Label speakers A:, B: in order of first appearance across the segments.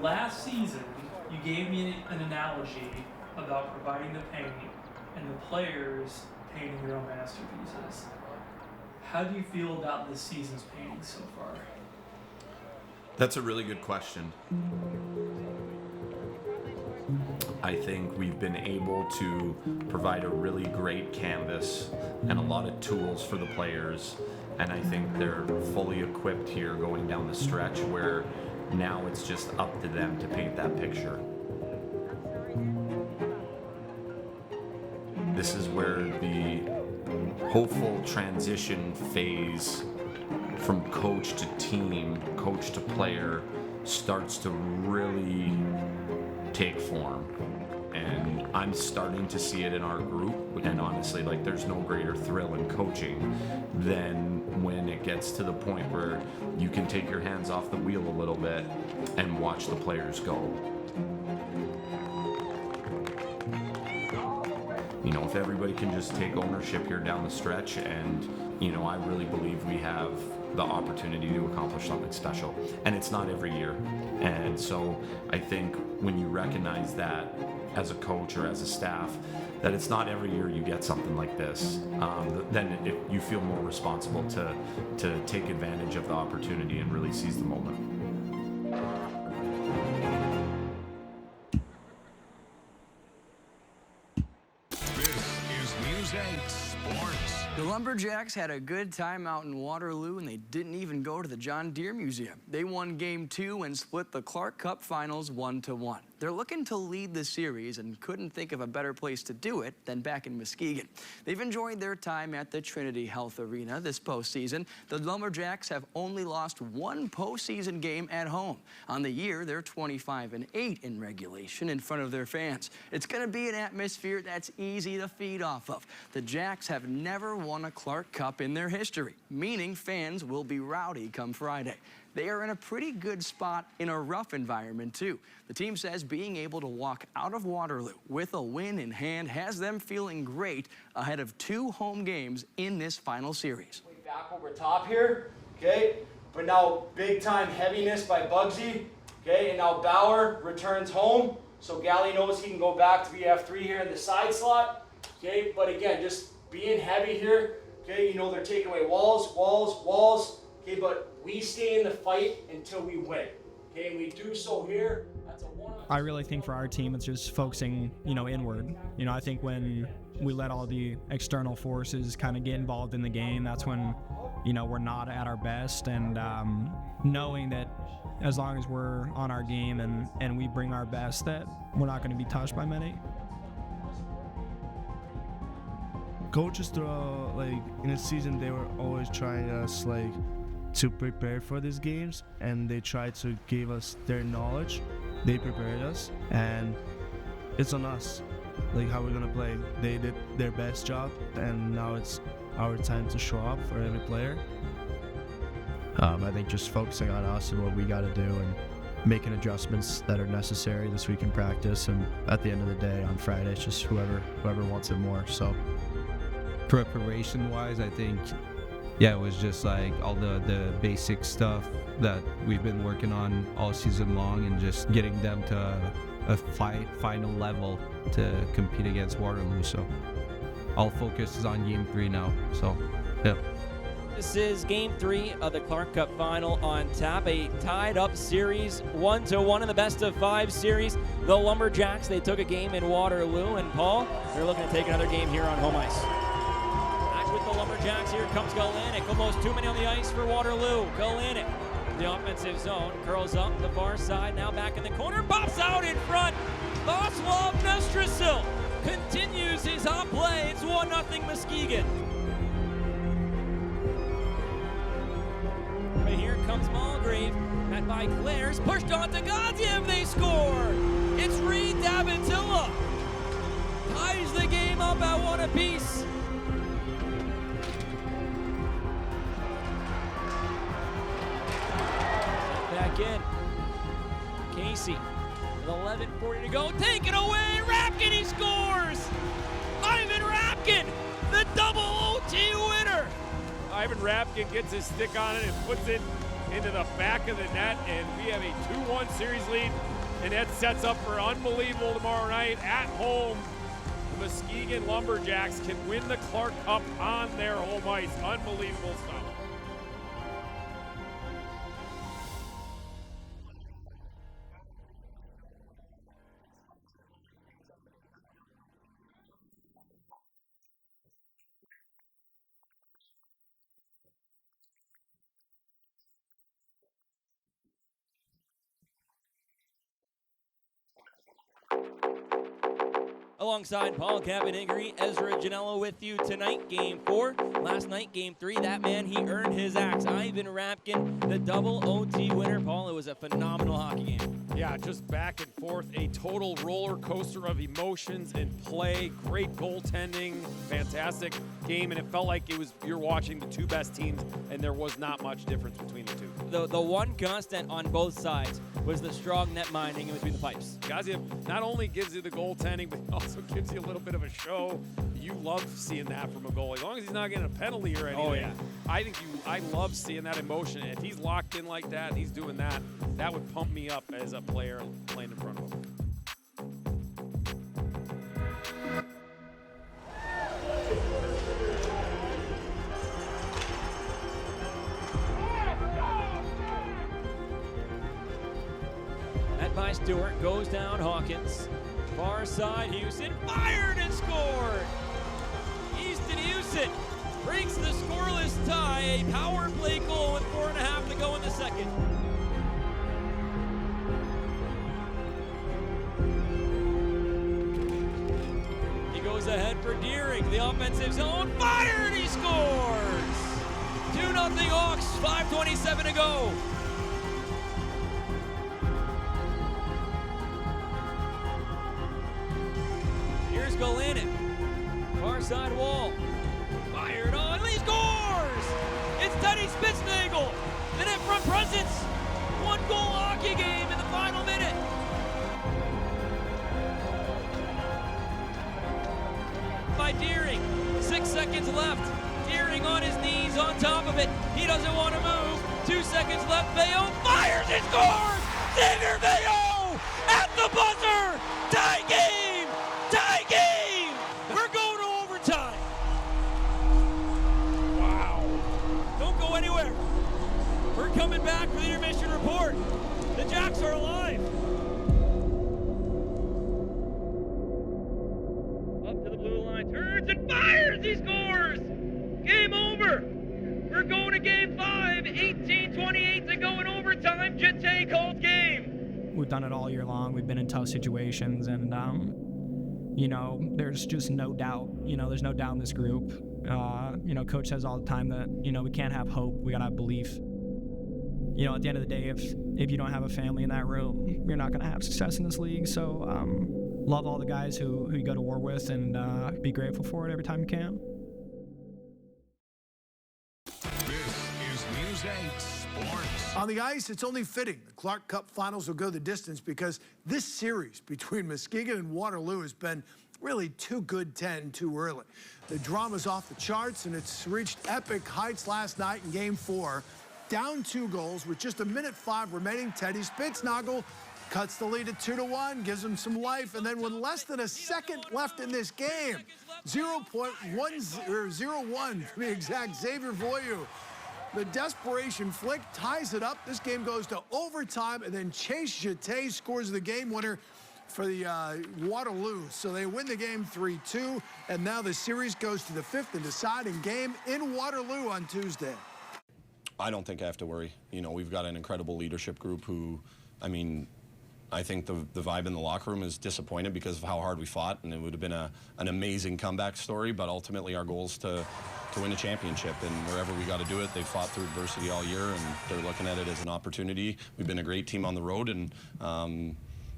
A: Last season, you gave me an analogy about providing the paint and the players painting their own masterpieces. How do you feel about this season's painting so far?
B: That's a really good question. I think we've been able to provide a really great canvas and a lot of tools for the players, and I think they're fully equipped here going down the stretch where now it's just up to them to paint that picture. This is where the hopeful transition phase from coach to team, coach to player starts to really take form. And I'm starting to see it in our group, and honestly, like, there's no greater thrill in coaching than when it gets to the point where you can take your hands off the wheel a little bit and watch the players go. You know, if everybody can just take ownership here down the stretch, and, you know, I really believe we have the opportunity to accomplish something special. And it's not every year. And so I think when you recognize that as a coach or as a staff, that it's not every year you get something like this, then you feel more responsible to take advantage of the opportunity and really seize the moment.
C: The Lumberjacks had a good time out in Waterloo, and they didn't even go to the John Deere Museum. They won Game 2 and split the Clark Cup Finals 1-1. They're looking to lead the series and couldn't think of a better place to do it than back in Muskegon. They've enjoyed their time at the Trinity Health Arena this postseason. The Lumberjacks have only lost one postseason game at home. On the year, they're 25-8 in regulation in front of their fans. It's going to be an atmosphere that's easy to feed off of. The Jacks have never won a Clark Cup in their history, meaning fans will be rowdy come Friday. They are in a pretty good spot in a rough environment, too. The team says being able to walk out of Waterloo with a win in hand has them feeling great ahead of 2 home games in this final series.
D: Back over top here, okay? But now big-time heaviness by Bugsy, okay? And now Bauer returns home, so Galley knows he can go back to BF3 here in the side slot, okay? But again, just being heavy here, okay? You know they're taking away walls, okay? But we stay in the fight until we win, okay? And we do so here. That's a one-on-one.
E: I really think for our team, it's just focusing, inward. I think when we let all the external forces kind of get involved in the game, that's when, we're not at our best. And knowing that as long as we're on our game and we bring our best, that we're not going to be touched by many.
F: Coaches throughout, in the season, they were always trying us, to prepare for these games, and they tried to give us their knowledge. They prepared us, and it's on us, how we're gonna play. They did their best job, and now it's our time to show up for every player.
G: I think just focusing on us and what we got to do and making adjustments that are necessary this week in practice, and at the end of the day on Friday, it's just whoever wants it more. So
H: preparation-wise, I think, it was just all the basic stuff that we've been working on all season long, and just getting them to a final level to compete against Waterloo. So all focus is on Game 3 now. So, yeah.
I: This is Game 3 of the Clark Cup Final on tap. A tied-up series, 1-1 in the best-of-5 series. The Lumberjacks, they took a game in Waterloo, and Paul, they're looking to take another game here on home ice. With the Lumberjacks, here comes Galenic. Almost too many on the ice for Waterloo. Galenic, the offensive zone, curls up the far side, now back in the corner, pops out in front. Vaslav Nestrasil continues his hot play. It's 1-0 Muskegon. Right here comes Mulgrave, met by Clares, pushed on to Godiev, they score! It's Reed Davintilla. Ties the game up at 1 apiece. Back in. Casey with 11:40 to go. Taken away. Rapkin, he scores! Ivan Rapkin, the double OT winner!
J: Ivan Rapkin gets his stick on it and puts it into the back of the net, and we have a 2-1 series lead, and that sets up for unbelievable tomorrow night at home. The Muskegon Lumberjacks can win the Clark Cup on their home ice. Unbelievable stuff.
I: Alongside Paul Caponigri, Ezra Janello with you tonight, Game 4. Last night, Game 3, that man, he earned his axe. Ivan Rapkin, the double OT winner. Paul, it was a phenomenal hockey game.
J: Yeah, just back and forth, a total roller coaster of emotions and play. Great goaltending, fantastic game, and it felt like you're watching the two best teams, and there was not much difference between the two.
I: The one constant on both sides was the strong net minding in between the pipes.
J: Gaziev not only gives you the goaltending, but also gives you a little bit of a show. You love seeing that from a goalie. As long as he's not getting a penalty or anything.
I: Oh, yeah.
J: I love seeing that emotion. If he's locked in like that and he's doing that, that would pump me up as a player playing in front of him.
I: That by Stewart, goes down Hawkins. Far side, Houston fired and scored! Easton Houston breaks the scoreless tie, a power play goal with 4.5 to go in the second. He goes ahead for Deering, the offensive zone, fired, he scores! 2-0 Hawks, 5:27 to go. Here's Galanin, far side wall, fired on, he scores! It's Teddy Spitznagel, the net front presence, 1-goal hockey game in the final minute. By Deering, 6 seconds left, Deering on his knees on top of it, he doesn't want to move, 2 seconds left, Bayo fires and scores! Xavier Bayo at the buzzer, tie game! Tie game! We're going to overtime. Wow. Don't go anywhere. We're coming back for the intermission report. The Jacks are alive. Up to the blue line, turns and fires. He scores. Game over. We're going to game 5. 18-28 to go in overtime. Jete calls game.
E: We've done it all year long. We've been in tough situations, and you know, there's just no doubt. You know, there's no doubt in this group. You know, Coach says all the time that, you know, we can't have hope. We gotta have belief. You know, at the end of the day, if you don't have a family in that room, you're not gonna have success in this league. So, love all the guys who you go to war with, and be grateful for it every time you can.
K: This is News 8 Sports.
L: On the ice, it's only fitting the Clark Cup Finals will go the distance, because this series between Muskegon and Waterloo has been really too good to end too early. The drama's off the charts, and it's reached epic heights last night in Game 4. Down 2 goals with just 1:05 remaining. Teddy Spitznagel cuts the lead at 2-1, gives him some life, and then with less than a second left in this game, 0.01 to be exact, Xavier Voyu, the desperation flick, ties it up. This game goes to overtime, and then Chase Jete scores the game winner for the Waterloo. So they win the game 3-2, and now the series goes to the 5th and deciding game in Waterloo on Tuesday.
M: I don't think I have to worry. You know, we've got an incredible leadership group who, I mean, I think the vibe in the locker room is disappointed because of how hard we fought, and it would have been an amazing comeback story, but ultimately our goal is to win a championship, and wherever we got to do it, they've fought through adversity all year, and they're looking at it as an opportunity. We've been a great team on the road, and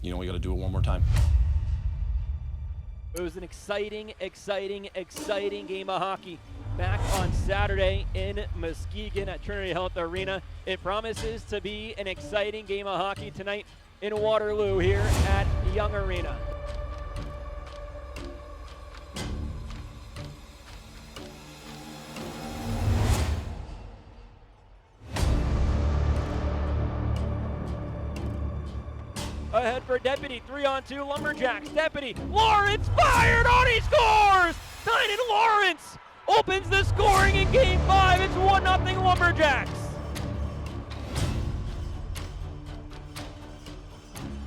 M: you know, we got to do it one more time.
I: It was an exciting game of hockey back on Saturday in Muskegon at Trinity Health Arena. It promises to be an exciting game of hockey tonight in Waterloo here at Young Arena. ahead for Deputy. 3-on-2 Lumberjacks. Deputy. Lawrence fired on. He scores! Tynan Lawrence opens the scoring in Game 5. It's 1-0 Lumberjacks.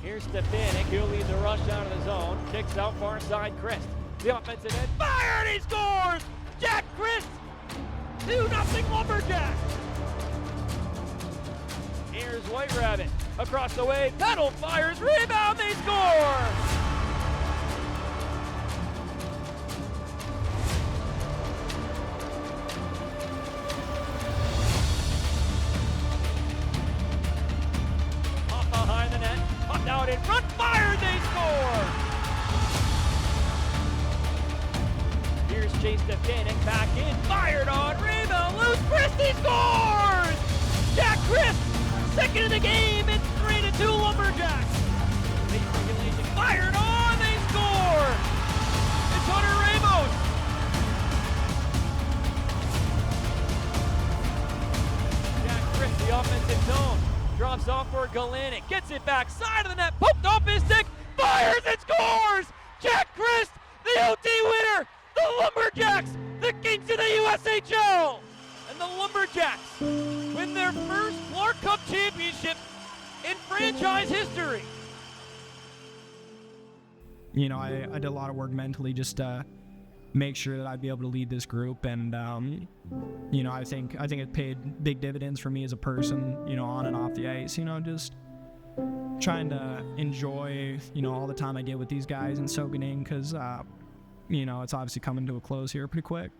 I: Here's Stefanik, who'll lead the rush out of the zone. Kicks out far side, Christ. The offensive end, fired, he scores! Jack Christ, 2-0 Lumberjacks. Here's White Rabbit, across the way, Tuttle fires, rebound, they score! Off behind the net, popped out in front, fired, they score! Here's Chase Stefanik, back in, fired on, rebound, loose, Christie scores! Jack Christ, second of the game, it's 3-2 Lumberjacks. Late regulation, fired on, they score! It's Hunter Ramos. Jack Christ, the offensive zone, drops off for Galenic, gets it back, side of the net, poked off his stick, fires and scores! Jack Christ, the OT winner! The Lumberjacks, the kings of the USHL! And the Lumberjacks win their first Clark Cup championship in franchise history.
E: You know, I did a lot of work mentally just to make sure that I'd be able to lead this group, and you know, I think it paid big dividends for me as a person, you know, on and off the ice. You know, just trying to enjoy, you know, all the time I get with these guys and soaking in, because you know, it's obviously coming to a close here pretty quick.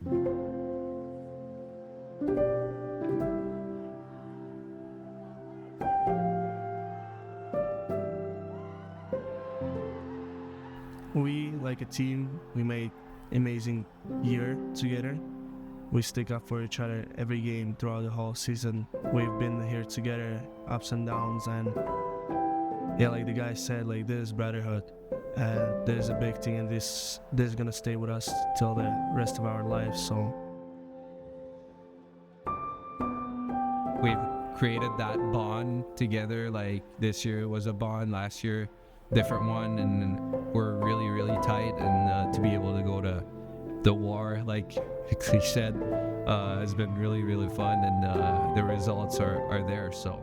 F: We, like a team, we made amazing year together. We stick up for each other every game throughout the whole season. We've been here together, ups and downs, and yeah, like the guy said, like this is brotherhood. And there's a big thing, and this is gonna stay with us till the rest of our lives. So
H: we've created that bond together. Like this year was a bond, last year different one, and we're really, really tight. And to be able to go to the war, like he said, has been really, really fun, and the results are there. So